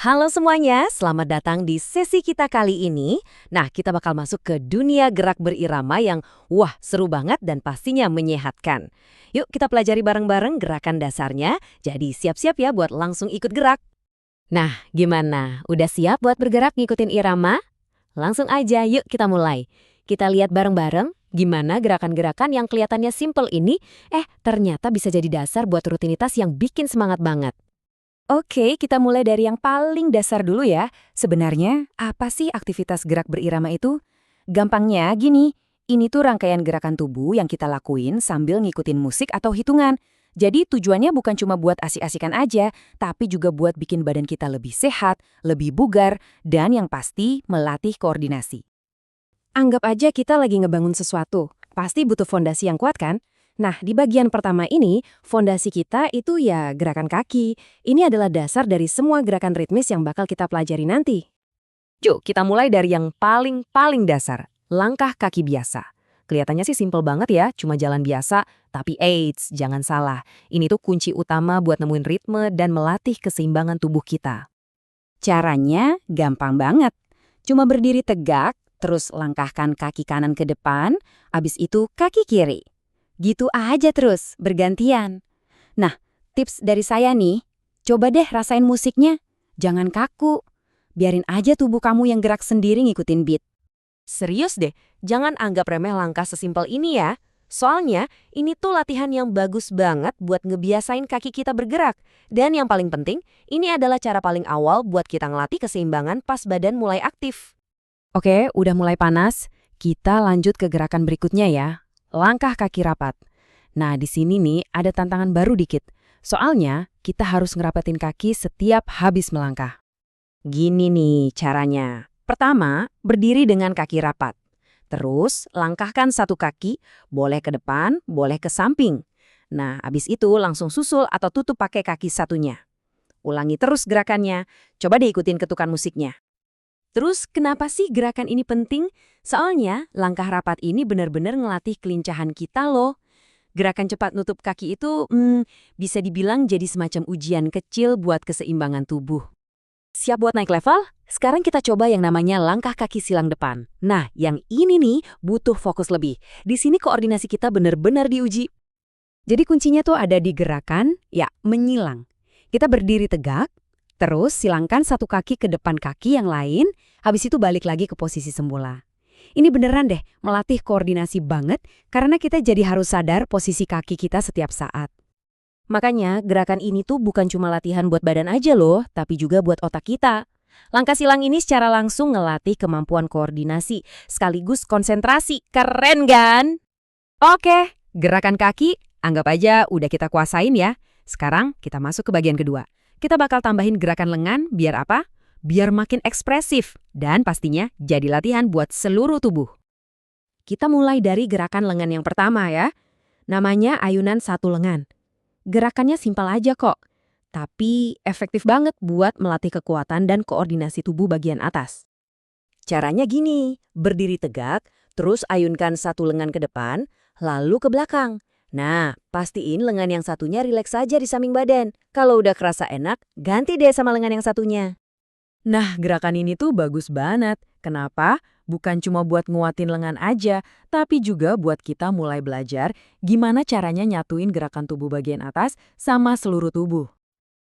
Halo semuanya, selamat datang di sesi kita kali ini. Nah, kita bakal masuk ke dunia gerak berirama yang seru banget dan pastinya menyehatkan. Yuk kita pelajari bareng-bareng gerakan dasarnya, jadi siap-siap ya buat langsung ikut gerak. Nah, gimana? Udah siap buat bergerak ngikutin irama? Langsung aja, yuk kita mulai. Kita lihat bareng-bareng gimana gerakan-gerakan yang kelihatannya simple ini, ternyata bisa jadi dasar buat rutinitas yang bikin semangat banget. Oke, kita mulai dari yang paling dasar dulu ya. Sebenarnya, apa sih aktivitas gerak berirama itu? Gampangnya gini, ini tuh rangkaian gerakan tubuh yang kita lakuin sambil ngikutin musik atau hitungan. Jadi tujuannya bukan cuma buat asik-asikan aja, tapi juga buat bikin badan kita lebih sehat, lebih bugar, dan yang pasti melatih koordinasi. Anggap aja kita lagi ngebangun sesuatu, pasti butuh fondasi yang kuat kan? Nah, di bagian pertama ini, fondasi kita itu ya gerakan kaki. Ini adalah dasar dari semua gerakan ritmis yang bakal kita pelajari nanti. Yuk, kita mulai dari yang paling dasar, langkah kaki biasa. Kelihatannya sih simple banget ya, cuma jalan biasa, tapi eits, jangan salah. Ini tuh kunci utama buat nemuin ritme dan melatih keseimbangan tubuh kita. Caranya gampang banget. Cuma berdiri tegak, terus langkahkan kaki kanan ke depan, abis itu kaki kiri. Gitu aja terus, bergantian. Nah, tips dari saya nih, coba deh rasain musiknya. Jangan kaku. Biarin aja tubuh kamu yang gerak sendiri ngikutin beat. Serius deh, jangan anggap remeh langkah sesimpel ini ya. Soalnya, ini tuh latihan yang bagus banget buat ngebiasain kaki kita bergerak. Dan yang paling penting, ini adalah cara paling awal buat kita ngelatih keseimbangan pas badan mulai aktif. Oke, udah mulai panas. Kita lanjut ke gerakan berikutnya ya. Langkah kaki rapat. Nah, di sini nih ada tantangan baru dikit. Soalnya, kita harus ngerapetin kaki setiap habis melangkah. Gini nih caranya. Pertama, berdiri dengan kaki rapat. Terus, langkahkan satu kaki, boleh ke depan, boleh ke samping. Nah, habis itu langsung susul atau tutup pakai kaki satunya. Ulangi terus gerakannya, coba diikutin ketukan musiknya. Terus, kenapa sih gerakan ini penting? Soalnya, langkah rapat ini benar-benar ngelatih kelincahan kita loh. Gerakan cepat nutup kaki itu bisa dibilang jadi semacam ujian kecil buat keseimbangan tubuh. Siap buat naik level? Sekarang kita coba yang namanya langkah kaki silang depan. Nah, yang ini nih butuh fokus lebih. Di sini koordinasi kita benar-benar diuji. Jadi kuncinya tuh ada di gerakan, menyilang. Kita berdiri tegak, terus silangkan satu kaki ke depan kaki yang lain, habis itu balik lagi ke posisi semula. Ini beneran deh, melatih koordinasi banget karena kita jadi harus sadar posisi kaki kita setiap saat. Makanya gerakan ini tuh bukan cuma latihan buat badan aja loh, tapi juga buat otak kita. Langkah silang ini secara langsung ngelatih kemampuan koordinasi, sekaligus konsentrasi. Keren kan? Oke, gerakan kaki anggap aja udah kita kuasain ya. Sekarang kita masuk ke bagian kedua. Kita bakal tambahin gerakan lengan biar apa? Biar makin ekspresif dan pastinya jadi latihan buat seluruh tubuh. Kita mulai dari gerakan lengan yang pertama ya. Namanya ayunan satu lengan. Gerakannya simpel aja kok, tapi efektif banget buat melatih kekuatan dan koordinasi tubuh bagian atas. Caranya gini, berdiri tegak, terus ayunkan satu lengan ke depan, lalu ke belakang. Nah, pastiin lengan yang satunya rileks saja di samping badan. Kalau udah kerasa enak, ganti deh sama lengan yang satunya. Nah, gerakan ini tuh bagus banget. Kenapa? Bukan cuma buat nguatin lengan aja, tapi juga buat kita mulai belajar gimana caranya nyatuin gerakan tubuh bagian atas sama seluruh tubuh.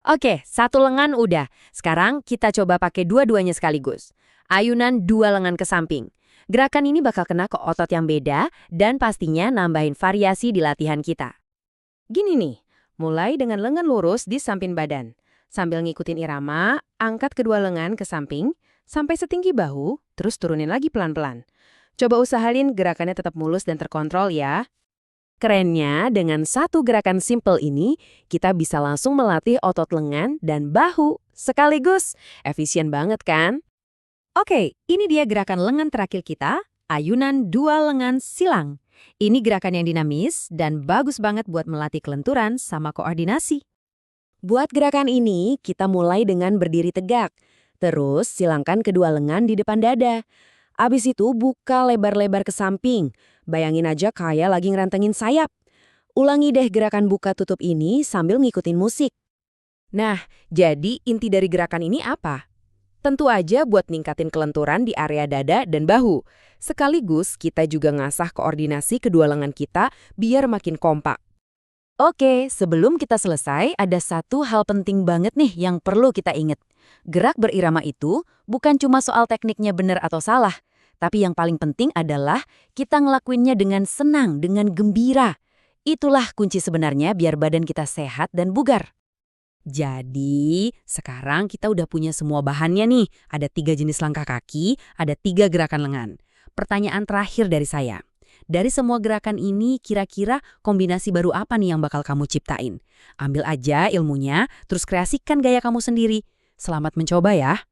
Oke, satu lengan udah. Sekarang kita coba pakai dua-duanya sekaligus. Ayunan dua lengan ke samping. Gerakan ini bakal kena ke otot yang beda dan pastinya nambahin variasi di latihan kita. Gini nih, mulai dengan lengan lurus di samping badan. Sambil ngikutin irama, angkat kedua lengan ke samping sampai setinggi bahu, terus turunin lagi pelan-pelan. Coba usahain gerakannya tetap mulus dan terkontrol ya. Kerennya, dengan satu gerakan simple ini, kita bisa langsung melatih otot lengan dan bahu sekaligus. Efisien banget kan? Oke, ini dia gerakan lengan terakhir kita, ayunan dua lengan silang. Ini gerakan yang dinamis dan bagus banget buat melatih kelenturan sama koordinasi. Buat gerakan ini, kita mulai dengan berdiri tegak. Terus, silangkan kedua lengan di depan dada. Abis itu, buka lebar-lebar ke samping. Bayangin aja kayak lagi ngerantengin sayap. Ulangi deh gerakan buka tutup ini sambil ngikutin musik. Nah, jadi inti dari gerakan ini apa? Tentu aja buat ningkatin kelenturan di area dada dan bahu. Sekaligus kita juga ngasah koordinasi kedua lengan kita biar makin kompak. Oke, sebelum kita selesai, ada satu hal penting banget nih yang perlu kita ingat. Gerak berirama itu bukan cuma soal tekniknya benar atau salah, tapi yang paling penting adalah kita ngelakuinnya dengan senang, dengan gembira. Itulah kunci sebenarnya biar badan kita sehat dan bugar. Jadi, sekarang kita udah punya semua bahannya nih. Ada 3 jenis langkah kaki, ada 3 gerakan lengan. Pertanyaan terakhir dari saya. Dari semua gerakan ini, kira-kira kombinasi baru apa nih yang bakal kamu ciptain? Ambil aja ilmunya, terus kreasikan gaya kamu sendiri. Selamat mencoba ya.